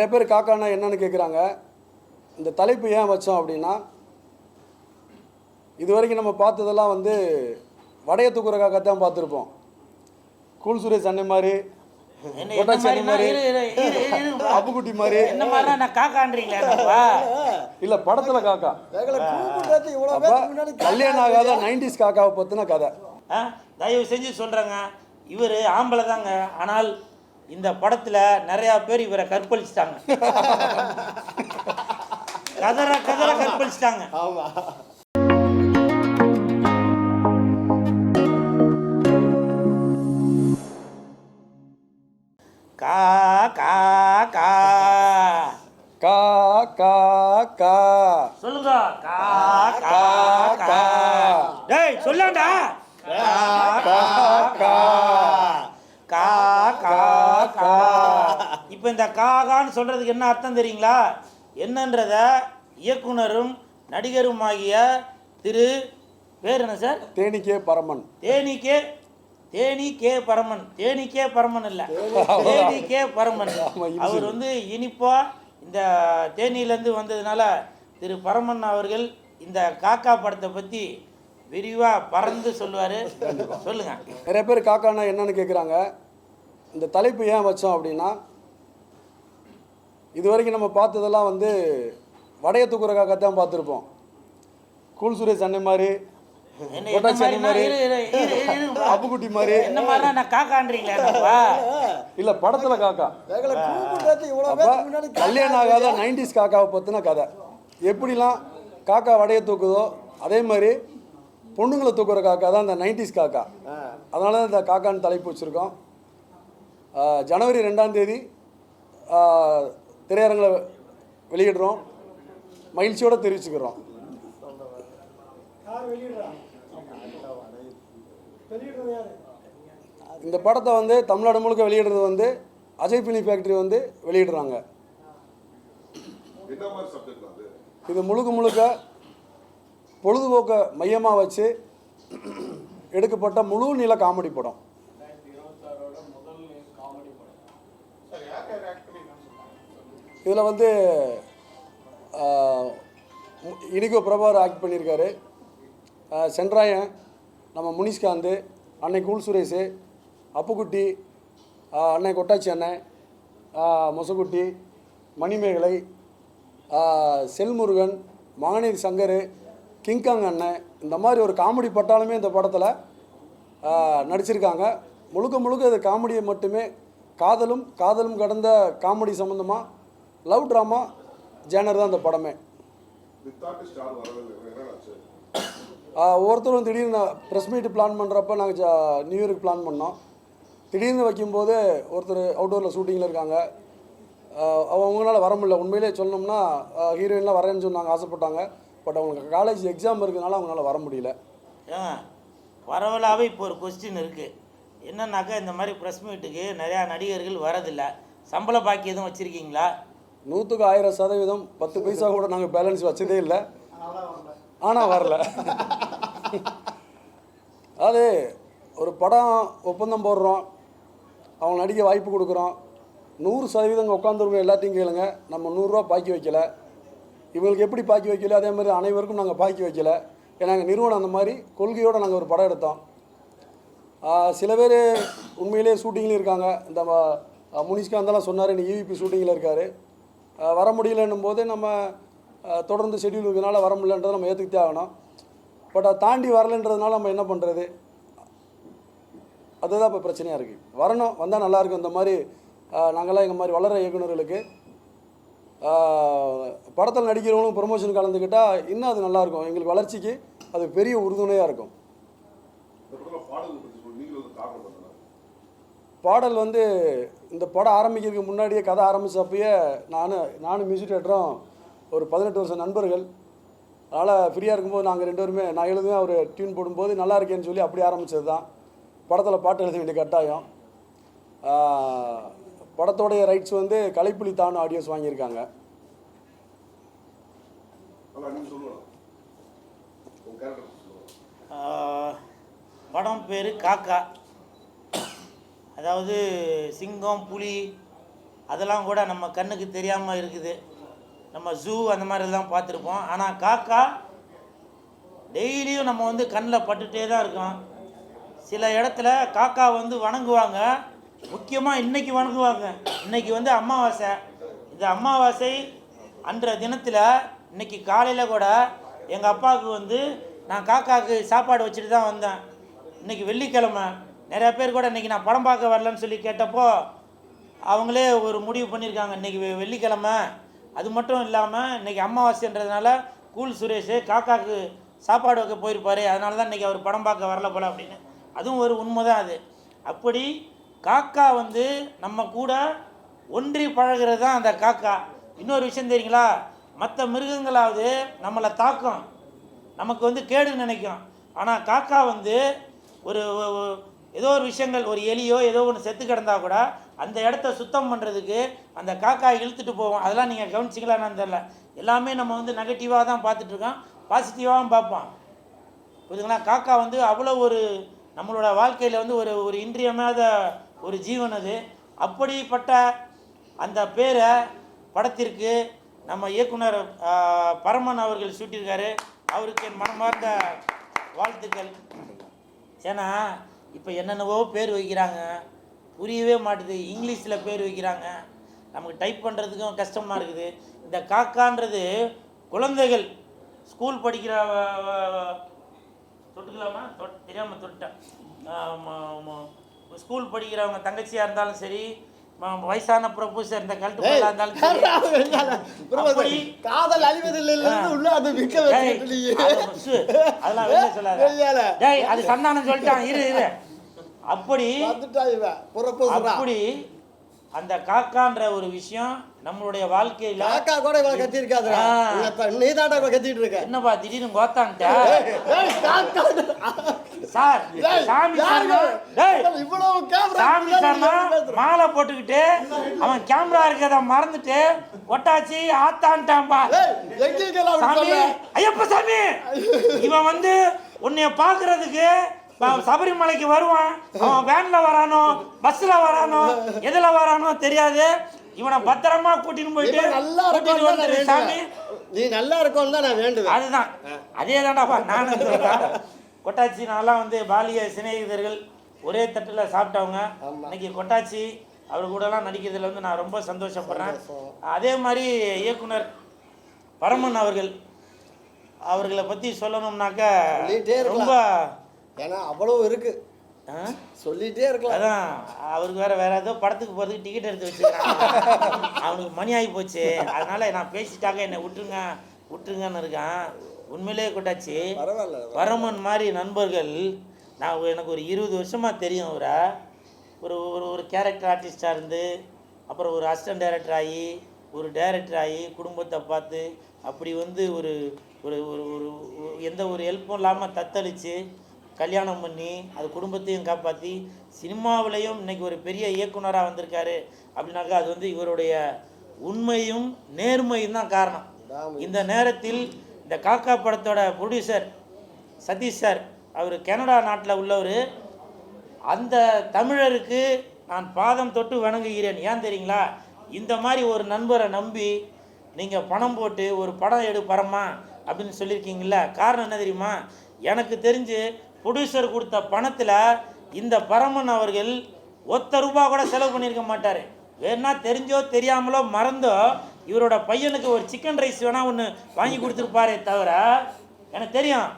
நிறைய பேர் காக்கானா என்னன்னு கேட்குறாங்க. இந்த தலைப்பு ஏன் வச்சோம் அப்படின்னா, இது வரைக்கும் நம்ம பார்த்ததெல்லாம் வந்து வடைய தூக்குற காக்கா தான் பார்த்துருப்போம். கூல் சுரேஷ் அண்ணன் மாதிரி, கொட்டாச்சி அண்ணன் மாதிரி, அப்புக்குட்டி மாதிரி. என்ன மாதிரி நான் காக்கான்றீங்களா? இல்லை, படத்தில் காக்கா. கல்யாணம் ஆகாத 90s காக்காவை பற்றின கதை. தயவு செஞ்சு சொல்கிறேங்க, இவர் ஆம்பளை தாங்க. ஆனால் இந்த படத்தில் நிறையா பேர் இவரை கற்பழிச்சிட்டாங்க. கதற கற்பழிச்சிட்டாங்க. கா கா கா கா கா கா சொல்லுங்க. கா கா கா டேய் சொல்லாண்டா. கா கா கா கா கா. இப்போ இந்த காகான்னு சொல்றதுக்கு என்ன அர்த்தம் தெரியுங்களா? என்னன்றத இயக்குனரும் நடிகருமாகிய திரு பேர் என்ன சார்? தேனிக்கே பரமன். தேனிக்கே பரமன் இல்லை, தேனிக்கே பரமன். அவர் வந்து இனிப்பா இந்த தேனியிலேருந்து வந்ததுனால திரு பரமன் அவர்கள் இந்த காக்கா படத்தை பற்றி விரிவாக பறந்து சொல்லுவார். சொல்லுங்க. நிறைய பேர் காக்கானா என்னன்னு கேட்குறாங்க. இந்த தலைப்பு ஏன் வச்சோம் அப்படின்னா, இது வரைக்கும் நம்ம பார்த்ததெல்லாம் வந்து வடைய தூக்குற காக்கா தான் பார்த்துருப்போம். கூல் சுரேஷ் அண்ணன் மாதிரி, கொட்டாச்சி அண்ணன் மாதிரி, அப்புக்குட்டி மாதிரி. என்ன மாதிரி நான் காக்கான்றீங்களா? இல்லை, படத்தில் காக்கா. கல்யாணம் ஆகாத 90s காக்காவை பற்றின கதை. எப்படிலாம் காக்கா வடைய தூக்குதோ அதே மாதிரி பொண்ணுங்களை தூக்குற காக்கா தான் இந்த 90s காக்கா. அதனால தான் இந்த காக்கான்னு தலைப்பு வச்சுருக்கோம். ஜனவரி 2ஆம் தேதி திரையரங்கில் வெளியிடுறோம். மகிழ்ச்சியோடு தெரிவிச்சுக்கிறோம். இந்த படத்தை வந்து தமிழ்நாடு முழுக்க வெளியிடுறது வந்து அஜய் ஃபிலிம் ஃபேக்ட்ரி வந்து வெளியிடுறாங்க. இது முழுக்க பொழுதுபோக்கை மையமாக வச்சு எடுக்கப்பட்ட முழு நீள காமெடி படம். இதில் வந்து இனிகோ பிரபாகர் ஆக்ட் பண்ணியிருக்காரு. சென்ட்ராயன், நம்ம முனிஷ்காந்த், அன்னை கூல் சுரேஷ், அப்புக்குட்டி, அன்னை கொட்டாச்சி அண்ணன், மொசக்குட்டி, மணிமேகலை, செல்முருகன், மகனீர் சங்கர், கிங்காங் அண்ணன், இந்த மாதிரி ஒரு காமெடி பட்டாலுமே இந்த படத்தில் நடிச்சிருக்காங்க. முழுக்க இது காமெடியை மட்டுமே, காதலும் கடந்த காமெடி சம்மந்தமாக லவ் ட்ராமா ஜேனர் தான் இந்த படமே. ஒவ்வொருத்தரும் திடீர்னு ப்ரெஸ் மீட்டு பிளான் பண்ணுறப்ப நாங்கள் நியூ இயருக்கு பிளான் பண்ணோம். திடீர்னு வைக்கும்போது ஒருத்தர் அவுட்டோரில் ஷூட்டிங்கில் இருக்காங்க, அவங்களால வர முடியல. உண்மையிலே சொல்லணும்னா ஹீரோயின்லாம் வரேன்னு சொன்னாங்க, ஆசைப்பட்டாங்க. பட் அவங்களுக்கு காலேஜ் எக்ஸாம் இருக்கிறதுனால அவங்களால வர முடியல. பரவலாகவே இப்போ ஒரு கொஸ்டின் இருக்குது. என்னன்னாக்கா, இந்த மாதிரி ப்ரெஸ் மீட்டுக்கு நிறையா நடிகர்கள் வரதில்லை. சம்பள பாக்கி எதுவும் வச்சுருக்கீங்களா? 100க்கு 1000% 10 பைசா கூட நாங்கள் பேலன்ஸ் வச்சதே இல்லை. ஆனால் வரல. அது ஒரு படம் ஒப்பந்தம் போடுறோம், அவங்க நடிக்க வாய்ப்பு கொடுக்குறோம். 100% உட்காந்துருக்கோம். எல்லாத்தையும் கேளுங்க, நம்ம 100 ரூபா பாக்கி வைக்கல. இவங்களுக்கு எப்படி பாக்கி வைக்கல, அதே மாதிரி அனைவருக்கும் நாங்கள் பாக்கி வைக்கல. ஏன்னா எங்கள் நிறுவனம் அந்த மாதிரி கொள்கையோடு நாங்கள் ஒரு படம் எடுத்தோம். சில பேர் உண்மையிலே ஷூட்டிங்கில் இருக்காங்க. இந்த முனிஷ்காந்தெல்லாம் சொன்னார், இன்னைக்கு EVP ஷூட்டிங்கில் இருக்கார். வர முடியலன்னும் போது நம்ம தொடர்ந்து ஷெட்யூல் இருக்கிறதுனால வர முடியலன்றதை நம்ம ஏற்றுக்கிட்டே ஆகணும். பட் அதை தாண்டி வரலன்றதுனால நம்ம என்ன பண்ணுறது? அதுதான் இப்போ பிரச்சனையாக இருக்குது. வரணும், வந்தால் நல்லாயிருக்கும். இந்த மாதிரி நாங்கள்லாம் எங்கள் மாதிரி வளர இயக்குநர்களுக்கு படத்தில் நடிக்கிறவங்களும் ப்ரொமோஷன் கலந்துக்கிட்டால் இன்னும் அது நல்லாயிருக்கும். எங்களுக்கு வளர்ச்சிக்கு அது பெரிய உறுதுணையாக இருக்கும். பாடல் வந்து இந்த படம் ஆரம்பிக்கிறதுக்கு முன்னாடியே, கதை ஆரம்பித்தப்பயே நானும் மியூசிக் டேரக்டரும் ஒரு 18 வருஷம் நண்பர்கள். அதனால் ஃப்ரீயாக இருக்கும்போது நாங்கள் 2 பேருமே, நான் எழுதுவேன், அவர் டியூன் போடும்போது நல்லா இருக்கேன்னு சொல்லி அப்படி ஆரம்பித்தது தான். படத்தில் பாட்டு எழுத வேண்டிய கட்டாயம். படத்தோடைய ரைட்ஸ் வந்து கலைப்புலி தானு ஆடியோஸ் வாங்கியிருக்காங்க. படம் பேர் காக்கா. அதாவது சிங்கம், புலி அதெல்லாம் கூட நம்ம கண்ணுக்கு தெரியாமல் இருக்குது. நம்ம ஜூ அந்த மாதிரிலாம் பார்த்துருப்போம். ஆனால் காக்கா டெய்லியும் நம்ம வந்து கண்ணில் பட்டுகிட்டே தான் இருக்கோம். சில இடத்துல காக்கா வந்து வணங்குவாங்க. முக்கியமாக இன்றைக்கி வணங்குவாங்க. இன்றைக்கி வந்து அமாவாசை. இந்த அமாவாசை அன்ற தினத்தில் இன்றைக்கி காலையில் கூட எங்கள் அப்பாவுக்கு வந்து நான் காக்காவுக்கு சாப்பாடு வச்சுட்டு தான் வந்தேன். இன்றைக்கி வெள்ளிக்கிழமை. நிறையா பேர் கூட இன்றைக்கி நான் படம் பார்க்க வரலன்னு சொல்லி கேட்டப்போ அவங்களே ஒரு முடிவு பண்ணியிருக்காங்க, இன்றைக்கி வெள்ளிக்கிழமை. அது மட்டும் இல்லாமல் இன்றைக்கி அமாவாசைன்றதுனால கூல் சுரேஷ் காக்காவுக்கு சாப்பாடு வைக்க போயிருப்பார், அதனால தான் இன்றைக்கி அவர் படம் பார்க்க வரல போல அப்படின்னு. அதுவும் ஒரு உண்மை தான் அது. அப்படி காக்கா வந்து நம்ம கூட ஒன்றி பழகிறது தான் அந்த காக்கா. இன்னொரு விஷயம் தெரியுங்களா, மற்ற மிருகங்களாவது நம்மளை தாக்கும், நமக்கு வந்து கேடு நினைக்கும். ஆனால் காக்கா வந்து ஒரு ஏதோ ஒரு விஷயங்கள், ஒரு எலியோ ஏதோ ஒன்று செத்து கிடந்தா கூட அந்த இடத்த சுத்தம் பண்ணுறதுக்கு அந்த காக்கா இழுத்துட்டு போவோம். அதெல்லாம் நீங்கள் கவனிச்சிங்களான்னு தெரில. எல்லாமே நம்ம வந்து நெகட்டிவாக தான் பார்த்துட்ருக்கோம், பாசிட்டிவாகவும் பார்ப்போம். புரியுதுங்களா? காக்கா வந்து அவ்வளோ ஒரு நம்மளோட வாழ்க்கையில் வந்து ஒரு ஒரு இன்றியமையாத ஒரு ஜீவன் அது. அப்படிப்பட்ட அந்த பேரை படத்திற்கு நம்ம இயக்குனர் பரமன் அவர்கள் சூட்டியிருக்காரு. அவருக்கு என் மனமார்ந்த வாழ்த்துக்கள். ஏன்னா இப்போ என்னென்னவோ பேர் வைக்கிறாங்க, புரியவே மாட்டுது. இங்கிலீஷில் பேர் வைக்கிறாங்க, நமக்கு டைப் பண்ணுறதுக்கும் கஷ்டமாக இருக்குது. இந்த காக்கான்றது குழந்தைகள் ஸ்கூல் படிக்கிற தொட்டுக்கலாமா தெரியாமல் தொட்டேன். ஸ்கூல் படிக்கிறவங்க தங்கச்சியாக இருந்தாலும் சரி, வயசான ப்ரொபோசர் இந்த கல்ட்டு போல இருந்தாலும் சரி, காதல் அழிவதில்லை அதெல்லாம் வெளியே சொல்லாத. டேய் அது சந்தானம் சொல்லிட்டான், இரு இரு. அப்படி அப்படி அந்த காக்கான்ற ஒரு விஷயம் நம்மளுடைய வாழ்க்கையில காக்கா கூட இவ்வளவு கத்தி இருக்காது. நீ தாண்டா கத்திட்டு இருக்க. என்னப்பா திடீர்னு கோத்தான்ட்ட சார்? சாமி சாமி மாலை போட்டுக்கிட்டு அவன் கேமரா இருக்கிறத மறந்துட்டு கொட்டாச்சி ஆத்தான்ட்டான்பா. சாமி ஐயப்ப சாமி, இவன் வந்து உன்னைய பாக்குறதுக்கு சபரிமலைக்கு வருவான். அவன் வேன்ல வரானோ பஸ்ல வரானோ எதுல வரானோ தெரியாது. இவனை பத்திரமா கூட்டிட்டு போயிட்டு நல்லா சாமி நீ நல்லா இருக்கும் தான் நான் வேண்டுவேன். அதுதான் அதே தான்டாப்பா நானும் சொல்றேன். கொட்டாச்சி நான்லாம் வந்து பாலிய சிநேகிதர்கள் ஒரே தட்டில் சாப்பிட்டவங்க. இன்னைக்கு கொட்டாச்சி அவர் கூடலாம் நடிக்கிறதுல வந்து நான் ரொம்ப சந்தோஷப்படுறேன். அதே மாதிரி இயக்குனர் பரமன் அவர்களை பற்றி சொல்லணும்னாக்க ரொம்ப, ஏன்னா அவ்வளோ இருக்கு சொல்லிட்டே இருக்கலாம். அதான் அவருக்கு வேற ஏதோ படத்துக்கு போகிறதுக்கு டிக்கெட் எடுத்து வச்சுருக்காங்க. அவனுக்கு மணி ஆகி போச்சு, அதனால நான் பேசிட்டாக்க என்னை விட்டுருங்கன்னு இருக்கான். உண்மையிலேயே கொட்டாச்சு பரமன் மாதிரி நண்பர்கள் எனக்கு ஒரு 20 வருஷமாக தெரியும். அவரை ஒரு கேரக்டர் ஆர்டிஸ்டாக இருந்து அப்புறம் ஒரு அசிஸ்டன்ட் டைரக்டர் ஆகி ஒரு டைரக்டர் ஆகி குடும்பத்தை பார்த்து அப்படி வந்து ஒரு ஒரு ஒரு எந்த ஒரு ஹெல்ப்பும் இல்லாமல் தத்தளித்து கல்யாணம் பண்ணி அது குடும்பத்தையும் காப்பாற்றி சினிமாவிலையும் இன்றைக்கி ஒரு பெரிய இயக்குனராக வந்திருக்காரு அப்படின்னாக்கா அது வந்து இவருடைய உண்மையும் நேர்மையும் தான் காரணம். இந்த நேரத்தில் இந்த காக்கா படத்தோட ப்ரொடியூசர் சதீஷ் சார், அவர் கனடா நாட்டில் உள்ளவர். அந்த தமிழருக்கு நான் பாதம் தொட்டு வணங்குகிறேன். ஏன் தெரியுங்களா, இந்த மாதிரி ஒரு நண்பரை நம்பி நீங்கள் பணம் போட்டு ஒரு படம் எடுப்பறமா அப்படின்னு சொல்லியிருக்கீங்கள. காரணம் என்ன தெரியுமா, எனக்கு தெரிஞ்சு ப்ரொடியூசர் கொடுத்த பணத்தில் இந்த பரமன் அவர்கள் ₹1 கூட செலவு பண்ணியிருக்க மாட்டார். வேணா தெரிஞ்சோ தெரியாமலோ மறந்தோ இவரோட பையனுக்கு ஒரு சிக்கன் ரைஸ் வேணால் ஒன்று வாங்கி கொடுத்துருப்பாரே தவிர எனக்கு தெரியும்.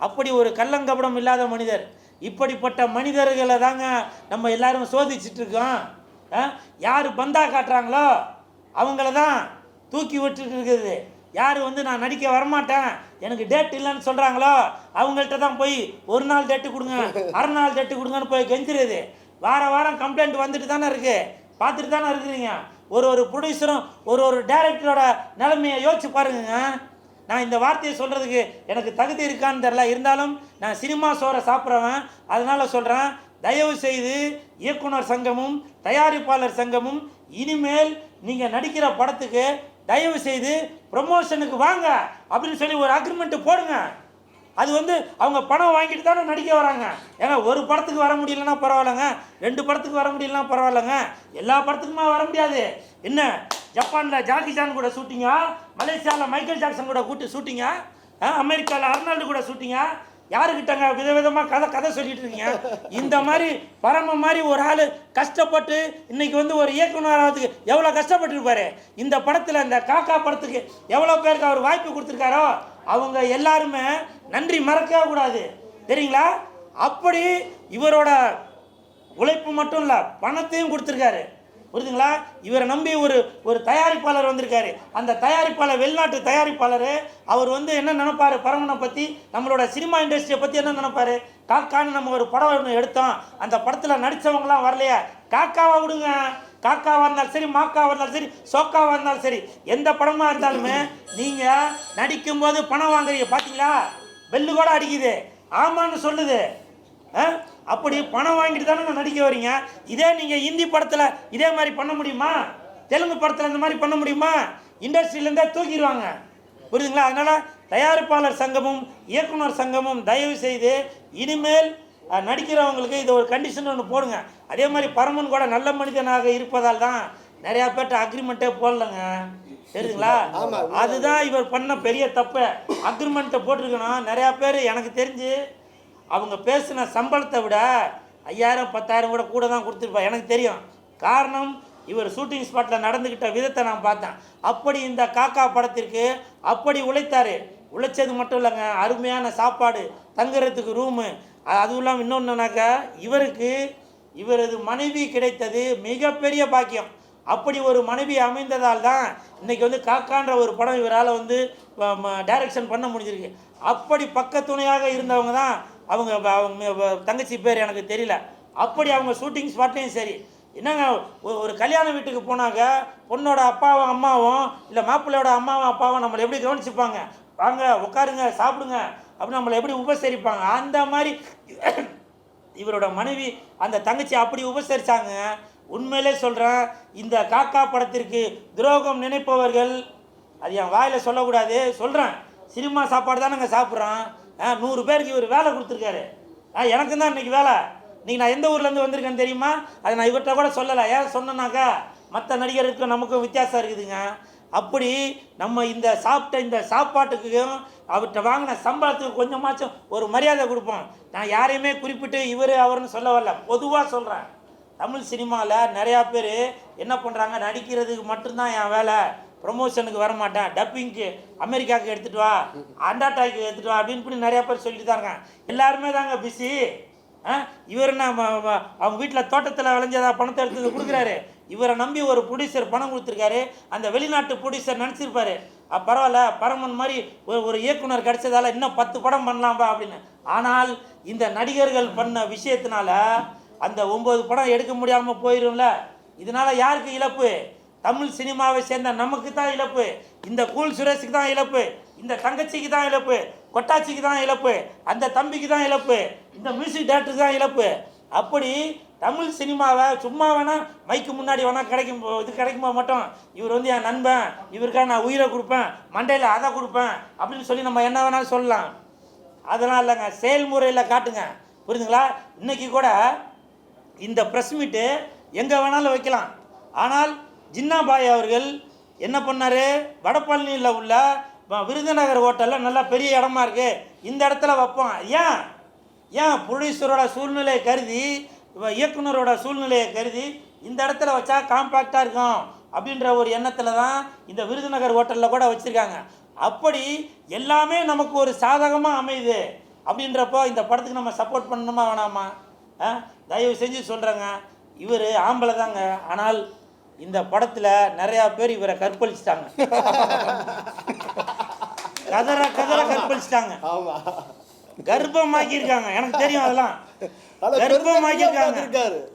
அப்படி ஒரு கள்ளங்கபடம் இல்லாத மனிதர். இப்படிப்பட்ட மனிதர்களை தாங்க நம்ம எல்லாரும் சோதிச்சுட்டு இருக்கோம். யார் பந்தா காட்டுறாங்களோ அவங்கள தான் தூக்கி விட்டுட்டு இருக்குது. யார் வந்து நான் நடிக்க வரமாட்டேன் எனக்கு டேட் இல்லைன்னு சொல்கிறாங்களோ அவங்கள்ட்ட தான் போய் ஒரு நாள் டேட்டு கொடுங்க, அரை நாள் டேட்டு கொடுங்கன்னு போய் கெஞ்சிருது. வாரம் கம்ப்ளைண்ட் வந்துட்டு தானே இருக்குது, பார்த்துட்டு தானே இருக்கிறீங்க. ஒரு ப்ரொடியூசரும் ஒரு டைரக்டரோட நிலைமையை யோசிச்சு பாருங்க. நான் இந்த வார்த்தையை சொல்கிறதுக்கு எனக்கு தகுதி இருக்கான்னு தெரில, இருந்தாலும் நான் சினிமா சோறை சாப்பிட்றவன், அதனால் சொல்கிறேன். தயவு செய்து இயக்குனர் சங்கமும் தயாரிப்பாளர் சங்கமும் இனிமேல் நீங்கள் நடிக்கிற படத்துக்கு தயவு செய்து ப்ரமோஷனுக்கு வாங்க அப்படின்னு சொல்லி ஒரு அக்ரிமெண்ட்டு போடுங்க. அது வந்து அவங்க பணம் வாங்கிட்டு தானே நடிக்க வராங்க. ஏங்க ஒரு படத்துக்கு வர முடியலன்னா பரவாயில்லைங்க, 2 படத்துக்கு வர முடியலன்னா பரவாயில்லைங்க, எல்லா படத்துக்குமா வர முடியாது. என்ன ஜப்பானில் ஜாக்கி சான் கூட ஷூட்டிங்கா, மலேசியாவில் மைக்கேல் ஜாக்சன் கூட கூட்டு ஷூட்டிங்கா, அமெரிக்காவில் அர்னால்டு கூட ஷூட்டிங்கா, யாருக்கிட்டங்க விதவிதமாக கதை சொல்லிட்டு இருக்கீங்க? இந்த மாதிரி பரம மாதிரி ஒரு ஆள் கஷ்டப்பட்டு இன்னைக்கு வந்து ஒரு இயக்குனராகிறதுக்கு எவ்வளோ கஷ்டப்பட்டுருப்பாரு. இந்த படத்தில் இந்த காக்கா படத்துக்கு எவ்வளோ பேருக்கு அவர் வாய்ப்பு கொடுத்துருக்காரோ அவங்க எல்லாருமே நன்றி மறக்கவே கூடாது, தெரியுங்களா? அப்படி இவரோட உழைப்பு மட்டும் இல்லை, பணத்தையும் கொடுத்துருக்காரு, புரியுதுங்களா? இவரை நம்பி ஒரு தயாரிப்பாளர் வந்திருக்காரு. அந்த தயாரிப்பாளர் வெளிநாட்டு தயாரிப்பாளர். அவர் வந்து என்ன நினைப்பார் பரமனை பற்றி, நம்மளோட சினிமா இண்டஸ்ட்ரியை பற்றி என்ன நினைப்பார்? காக்கான்னு நம்ம ஒரு படம் ஒன்று எடுத்தோம், அந்த படத்தில் நடித்தவங்களாம் வரலையா, காக்காவை விடுங்க, காக்காவாக இருந்தாலும் சரி, மாக்காவாக இருந்தாலும் சரி, சோக்காவாக இருந்தாலும் சரி, எந்த படமாக இருந்தாலுமே நீங்கள் நடிக்கும்போது பணம் வாங்குறீங்க பார்த்தீங்களா, பெல்லு கூட அடிக்குது, ஆமான்னு சொல்லுது. அப்படி பணம் வாங்கிட்டு தானே நடிக்க வரீங்க. இதே நீங்கள் ஹிந்தி படத்தில் இதே மாதிரி பண்ண முடியுமா? தெலுங்கு படத்தில் இந்த மாதிரி பண்ண முடியுமா? இண்டஸ்ட்ரியிலேருந்தே தூக்கிடுவாங்க, புரியுதுங்களா? அதனால் தயாரிப்பாளர் சங்கமும் இயக்குனர் சங்கமும் தயவு செய்து இனிமேல் நடிக்கிறவங்களுக்கு இது ஒரு கண்டிஷன் ஒன்று போடுங்க. அதே மாதிரி பரமன் கூட நல்ல மனிதனாக இருப்பதால் தான் நிறையா பேர்ட்ட அக்ரிமெண்ட்டே போடலைங்க, தெரியுதுங்களா? அதுதான் இவர் பண்ண பெரிய தப்பு. அக்ரிமெண்ட்டை போட்டிருக்கணும். நிறையா பேர் எனக்கு தெரிஞ்சு அவங்க பேசின சம்பளத்தை விட 5000 10,000 கூட தான் கொடுத்துருப்பா, எனக்கு தெரியும். காரணம் இவர் ஷூட்டிங் ஸ்பாட்டில் நடந்துக்கிட்ட விதத்தை நான் பார்த்தேன். அப்படி இந்த காக்கா படத்திற்கு அப்படி உழைத்தார். உழைச்சது மட்டும் இல்லைங்க, அருமையான சாப்பாடு, தங்குறதுக்கு ரூமு, அதுவும் இல்லாமல் இன்னொன்றுனாக்கா இவரது மனைவி கிடைத்தது மிகப்பெரிய பாக்கியம். அப்படி ஒரு மனைவி அமைந்ததால் தான் இன்றைக்கி வந்து காக்கான்ற ஒரு படம் இவரால் வந்து டைரக்ஷன் பண்ண முடிஞ்சிருக்கு. அப்படி பக்கத்துணையாக இருந்தவங்க தான் அவங்க தங்கச்சி பேர் எனக்கு தெரியல. அப்படி அவங்க ஷூட்டிங் ஸ்பாட்லேயும் சரி, என்னங்க ஒரு கல்யாண வீட்டுக்கு போனாங்க, பொண்ணோட அப்பாவும் அம்மாவும் இல்லை மாப்பிள்ளையோட அம்மாவும் அப்பாவும் நம்மளை எப்படி கவனிச்சுப்பாங்க, வாங்க உட்காருங்க சாப்பிடுங்க அப்படின்னு நம்மளை எப்படி உபசரிப்பாங்க, அந்த மாதிரி இவரோட மனைவி அந்த தங்கச்சி அப்படி உபசரித்தாங்க. உண்மையிலே சொல்கிறேன், இந்த காக்கா படத்திற்கு துரோகம் நினைப்பவர்கள், அது என் வாயில் சொல்லக்கூடாது, சொல்கிறேன், சினிமா சாப்பாடு தான் நாங்கள் சாப்பிட்றோம். 100 பேருக்கு இவர் வேலை கொடுத்துருக்காரு. எனக்கு தான் இன்றைக்கி வேலை. இன்றைக்கி நான் எந்த ஊர்லேருந்து வந்திருக்கேன்னு தெரியுமா? அதை நான் இவர்கிட்ட கூட சொல்லலை. ஏன் சொன்னேன்னாக்கா மற்ற நடிகருக்கும் நமக்கும் வித்தியாசம் இருக்குதுங்க. அப்படி நம்ம இந்த சாப்பாட்டுக்கும் அவர்கிட்ட வாங்கின சம்பளத்துக்கு கொஞ்சமாச்சும் ஒரு மரியாதை கொடுப்போம். நான் யாரையுமே குறிப்பிட்டு இவர் அவர்னு சொல்ல வரல, பொதுவாக சொல்கிறேன். தமிழ் சினிமாவில் நிறையா பேர் என்ன பண்ணுறாங்க, நடிக்கிறதுக்கு மட்டும்தான் என் வேலை, ப்ரொமோஷனுக்கு வர மாட்டேன், டப்பிங்க்கு அமெரிக்காவுக்கு எடுத்துகிட்டு வா, அண்டாட்டாக்கு எடுத்துகிட்டு வா அப்படின்னு இப்படி நிறையா பேர் சொல்லிட்டு தாங்க. எல்லாருமே தாங்க பிஸி. இவர் என்ன அவங்க வீட்டில் தோட்டத்தில் விளைஞ்சதா பணத்தை எடுத்து கொடுக்குறாரு. இவரை நம்பி ஒரு ப்ரொடியூசர் பணம் கொடுத்துருக்காரு. அந்த வெளிநாட்டு ப்ரொடியூசர் நினச்சிருப்பாரு, பரவாயில்ல பரமன் மாதிரி ஒரு இயக்குனர் கிடைச்சதால இன்னும் 10 படம் பண்ணலாம்பா அப்படின்னு. ஆனால் இந்த நடிகர்கள் பண்ண விஷயத்தினால அந்த 9 படம் எடுக்க முடியாமல் போயிடும்ல. இதனால் யாருக்கு இழப்பு? தமிழ் சினிமாவை சேர்ந்த நமக்கு தான் இழப்பு. இந்த கூல் சுரேஷுக்கு தான் இழப்பு, இந்த தங்கச்சிக்கு தான் இழப்பு, கொட்டாச்சிக்கு தான் இழப்பு, அந்த தம்பிக்கு தான் இழப்பு, இந்த மியூசிக் டைரக்டருக்கு தான் இழப்பு. அப்படி தமிழ் சினிமாவை சும்மா வேணால் மைக்கு முன்னாடி வேணால் கிடைக்குமா மட்டும் இவர் வந்து என் நண்பன், இவருக்காக நான் உயிரை கொடுப்பேன், மண்டையில் அதை கொடுப்பேன் அப்படின்னு சொல்லி நம்ம என்ன வேணாலும் சொல்லலாம். அதெல்லாம் இல்லைங்க, செயல்முறையில் காட்டுங்க, புரியுதுங்களா? இன்றைக்கி கூட இந்த ப்ரெஸ் மீட்டு எங்கே வேணாலும் வைக்கலாம். ஆனால் ஜின்னாபாய் அவர்கள் என்ன பண்ணார், வடபழனியில் உள்ள விருதுநகர் ஹோட்டலில் நல்லா பெரிய இடமா இருக்குது, இந்த இடத்துல வைப்போம். ஏன் ப்ரொடியூசரோட சூழ்நிலையை கருதி, இயக்குனரோட சூழ்நிலையை கருதி இந்த இடத்துல வச்சா காம்பேக்டாக இருக்கும் அப்படின்ற ஒரு எண்ணத்தில் தான் இந்த விருதுநகர் ஹோட்டலில் கூட வச்சுருக்காங்க. அப்படி எல்லாமே நமக்கு ஒரு சாதகமாக அமையுது. அப்படின்றப்போ இந்த படத்துக்கு நம்ம சப்போர்ட் பண்ணணுமா வேணாமா? தயவு செஞ்சு சொல்கிறேங்க, இவர் ஆம்பளை தாங்க, ஆனால் இந்த படத்தில் நிறையா பேர் இவரை கற்பழிச்சிட்டாங்க, கதற கற்பழிச்சிட்டாங்க, கர்ப்பமாக்கியிருக்காங்க. எனக்கு தெரியும், அதெல்லாம்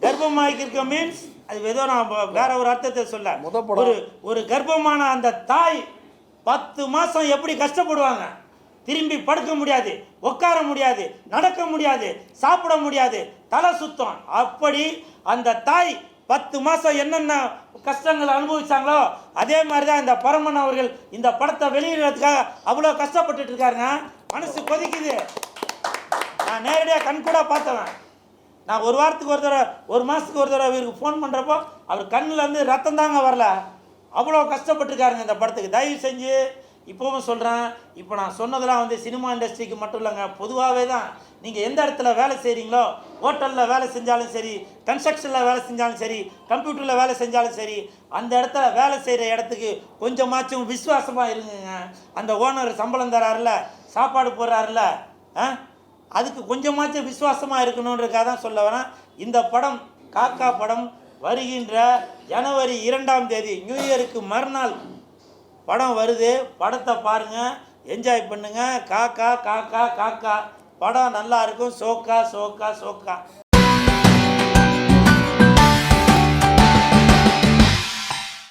கர்ப்பமாக்கியிருக்க மீன்ஸ் அது ஏதோ நான் வேற ஒரு அர்த்தத்தை சொல்ல, ஒரு கர்ப்பமான அந்த தாய் 10 மாதம் எப்படி கஷ்டப்படுவாங்க, திரும்பி படுக்க முடியாது, உட்கார முடியாது, நடக்க முடியாது, சாப்பிட முடியாது, தலை சுத்தம். அப்படி அந்த தாய் 10 மாதம் என்னென்ன கஷ்டங்கள் அனுபவிச்சாங்களோ அதே மாதிரி தான் இந்த பரமன் அவர்கள் இந்த படத்தை வெளியிடுறதுக்காக அவ்வளோ கஷ்டப்பட்டுட்டு இருக்காருங்க. மனசு கொதிக்குது. நான் நேரடியாக கண்கூட பார்த்தவன். நான் ஒரு வாரத்துக்கு ஒரு தடவை, ஒரு மாதத்துக்கு ஒரு தடவை இவருக்கு ஃபோன் பண்ணுறப்போ அவர் கண்ணிலேருந்து ரத்தம் தாங்க வரல. அவ்வளோ கஷ்டப்பட்டுருக்காருங்க இந்த படத்துக்கு. தயவு செஞ்சு இப்போவும் சொல்கிறேன், இப்போ நான் சொன்னதெல்லாம் வந்து சினிமா இண்டஸ்ட்ரிக்கு மட்டும் இல்லைங்க, பொதுவாகவே தான். நீங்கள் எந்த இடத்துல வேலை செய்கிறீங்களோ, ஹோட்டலில் வேலை செஞ்சாலும் சரி, கன்ஸ்ட்ரக்ஷனில் வேலை செஞ்சாலும் சரி, கம்ப்யூட்டரில் வேலை செஞ்சாலும் சரி, அந்த இடத்துல வேலை செய்கிற இடத்துக்கு கொஞ்சமாச்சும் விசுவாசமாக இருங்குங்க. அந்த ஓனர் சம்பளம் தராருல, சாப்பாடு போடுறாருல, அதுக்கு கொஞ்சமாச்சும் விசுவாசமாக இருக்கணுன்றதுக்காக தான் சொல்ல வரேன். இந்த படம் காக்கா படம் வருகின்ற ஜனவரி 2ஆம் தேதி நியூ இயருக்கு மறுநாள் படம் வருது. படத்தை பாருங்கள், என்ஜாய் பண்ணுங்கள். காக்கா காக்கா காக்கா படம் நல்லா இருக்கும். சோக்கா சோக்கா சோக்கா.